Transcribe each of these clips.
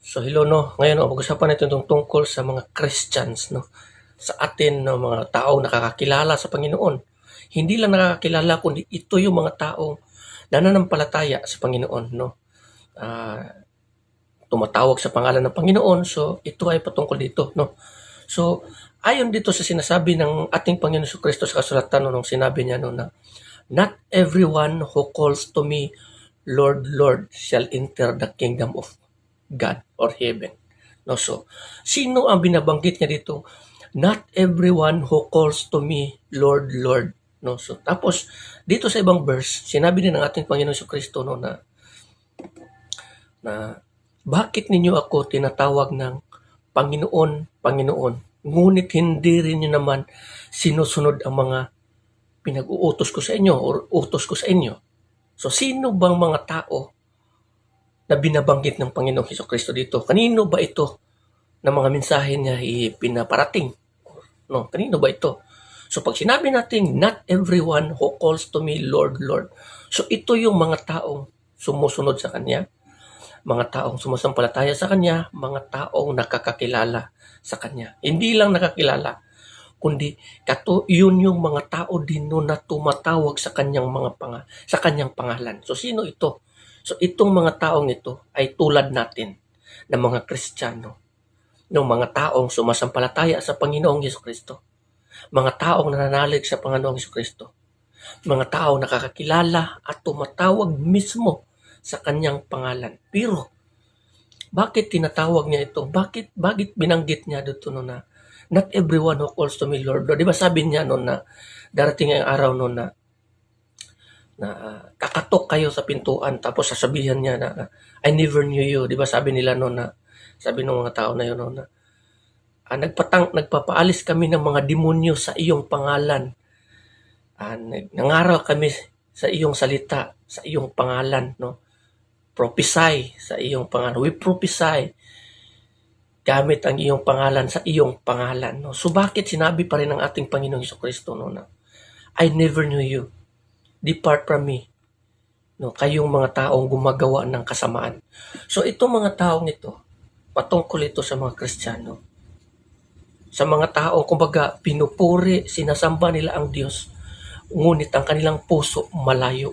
So hello no, ngayon pag-usapan natin itong tungkol sa mga Christians no. Sa atin no, mga taong nakakakilala sa Panginoon. Hindi lang nakakakilala kundi ito yung mga taong nananampalataya sa Panginoon no. Ah, tumatawag sa pangalan ng Panginoon. So ito ay patungkol dito no. So ayon dito sa sinasabi ng ating Panginoon Kristo sa kasulatan no, nung sinabi niya no na not everyone who calls to me Lord, Lord shall enter the kingdom of God or heaven. No, so, sino ang binabanggit niya dito? Not everyone who calls to me, Lord, Lord. No, so, tapos, dito sa ibang verse, sinabi din ng ating Panginoon Kristo no, na bakit ninyo ako tinatawag ng Panginoon, Panginoon, ngunit hindi rin niyo naman sinusunod ang mga pinag-uutos ko sa inyo or utos ko sa inyo. So, sino bang mga tao na binabanggit ng Panginoong Hesukristo dito? Kanino ba ito na mga mensahe niya ipinaparating? No, kanino ba ito? So pag sinabi natin, not everyone who calls to me Lord, Lord. So ito yung mga taong sumusunod sa Kanya, mga taong sumasampalataya sa Kanya, mga taong nakakakilala sa Kanya. Hindi lang nakakilala, kundi yun yung mga tao din no na tumatawag sa Kanyang sa Kanyang pangalan. So sino ito? So itong mga taong ito ay tulad natin na mga Kristiyano, ng mga taong sumasampalataya sa Panginoong Hesukristo, mga taong nananalig sa Panginoong Hesukristo, mga taong nakakakilala at tumatawag mismo sa kanyang pangalan. Pero bakit tinatawag niya ito? Bakit binanggit niya dito no na not everyone who calls to me Lord, Lord. Di ba sabi niya no na darating ang araw no na kakatok kayo sa pintuan tapos sasabihan niya na I never knew you. Di ba sabi nila no na sabi ng mga tao na yun no na nagpapaalis kami ng mga demonyo sa iyong pangalan. Nangaral kami sa iyong salita, sa iyong pangalan, no? Prophesy sa iyong pangalan. We prophesy gamit ang iyong pangalan sa iyong pangalan, no? So bakit sinabi pa rin ng ating Panginoong Hesukristo no na I never knew you. Depart from me. No, kayong mga taong gumagawa ng kasamaan. So itong mga taong ito, patungkol ito sa mga Kristiyano. Sa mga tao, kumbaga, pinupuri, sinasamba nila ang Diyos, ngunit ang kanilang puso malayo.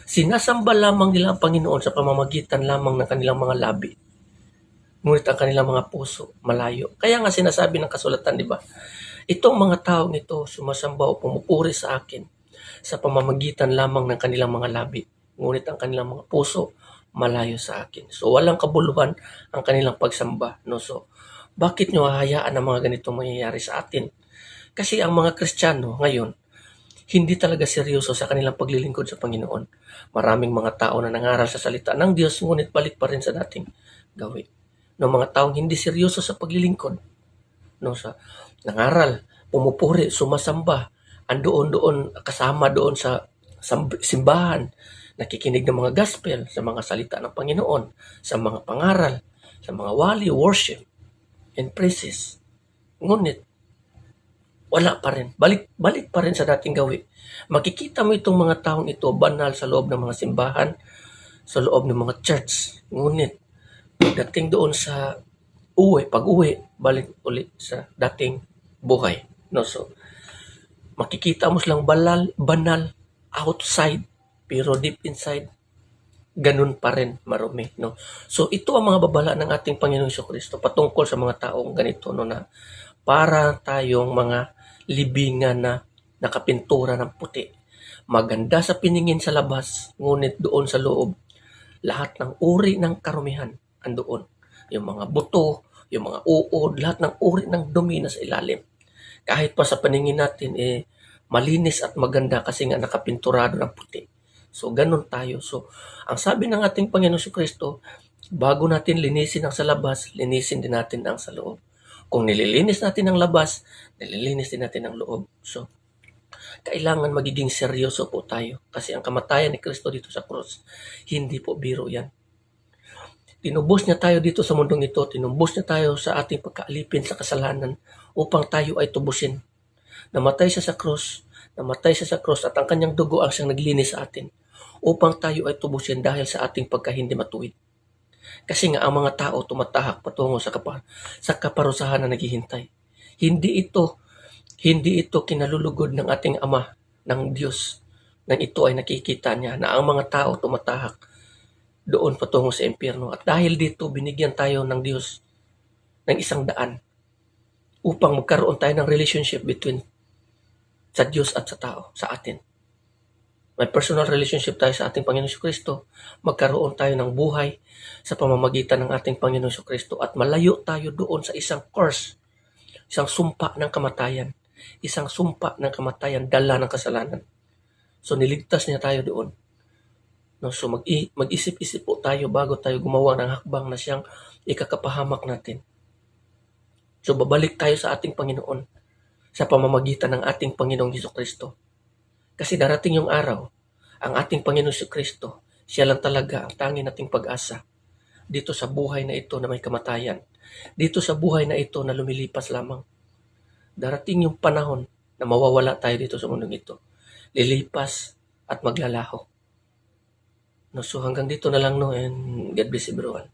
Sinasamba lamang nila ang Panginoon sa pamamagitan lamang ng kanilang mga labi, ngunit ang kanilang mga puso malayo. Kaya nga sinasabi ng kasulatan, di ba? Itong mga taong ito sumasamba o pumupuri sa akin sa pamamagitan lamang ng kanilang mga labi, ngunit ang kanilang mga puso malayo sa akin. So walang kabuluhan ang kanilang pagsamba. No? So bakit nyo hahayaan ang mga ganitong mangyayari sa atin? Kasi ang mga Kristiyano ngayon, hindi talaga seryoso sa kanilang paglilingkod sa Panginoon. Maraming mga tao na nangaral sa salita ng Diyos, ngunit balik pa rin sa dating gawin. No, mga taong hindi seryoso sa paglilingkod. No, sa nangaral, pumupuri, sumasamba, andoon kasama doon sa simbahan, nakikinig ng mga gospel, sa mga salita ng Panginoon, sa mga pangaral, sa mga wali, worship, and praises. Ngunit, wala pa rin. Balik pa rin sa dating gawi. Makikita mo itong mga taong ito banal sa loob ng mga simbahan, sa loob ng mga church. Ngunit, pagdating doon sa pag-uwi, balik ulit sa dating buhay. No, so, makikita mo silang banal, outside, pero deep inside, ganun pa rin marumi. No? So, ito ang mga babala ng ating Panginoong Kristo patungkol sa mga taong ganito no, na para tayong mga libingan na nakapintura ng puti. Maganda sa piningin sa labas, ngunit doon sa loob, lahat ng uri ng karumihan andoon. Yung mga buto, yung mga uod, lahat ng uri ng dumi na sa ilalim. Kahit pa sa paningin natin, malinis at maganda kasi nga nakapinturado ng puti. So, ganun tayo. So, ang sabi ng ating Panginoon Kristo, bago natin linisin ang sa labas, linisin din natin ang sa loob. Kung nililinis natin ang labas, nililinis din natin ang loob. So, kailangan magiging seryoso po tayo. Kasi ang kamatayan ni Kristo dito sa cross, hindi po biro yan. Tinubos niya tayo dito sa mundong ito, tinubos niya tayo sa ating pagkaalipin sa kasalanan upang tayo ay tubusin. Namatay siya sa cross at ang kanyang dugo ang siyang naglinis sa atin upang tayo ay tubusin dahil sa ating pagkahindi matuwid. Kasi nga ang mga tao tumatahak patungo sa kaparusahan na naghihintay. Hindi ito kinalulugod ng ating Ama, ng Diyos, nang ito ay nakikita niya na ang mga tao tumatahak doon patungo sa impyerno. At dahil dito, binigyan tayo ng Diyos ng isang daan upang magkaroon tayo ng relationship between sa Diyos at sa tao, sa atin. May personal relationship tayo sa ating Panginoon Kristo. Magkaroon tayo ng buhay sa pamamagitan ng ating Panginoon Kristo at malayo tayo doon sa isang curse, isang sumpa ng kamatayan. Isang sumpa ng kamatayan, dala ng kasalanan. So niligtas niya tayo doon. No, so mag-isip-isip po tayo bago tayo gumawa ng hakbang na siyang ikakapahamak natin. So babalik tayo sa ating Panginoon sa pamamagitan ng ating Panginoong Kristo. Kasi darating yung araw, ang ating Panginoong Kristo, siya lang talaga ang tangi nating pag-asa dito sa buhay na ito na may kamatayan. Dito sa buhay na ito na lumilipas lamang. Darating yung panahon na mawawala tayo dito sa mundong ito. Lilipas at maglalaho. No, so hanggang dito na lang, no, and God bless everyone.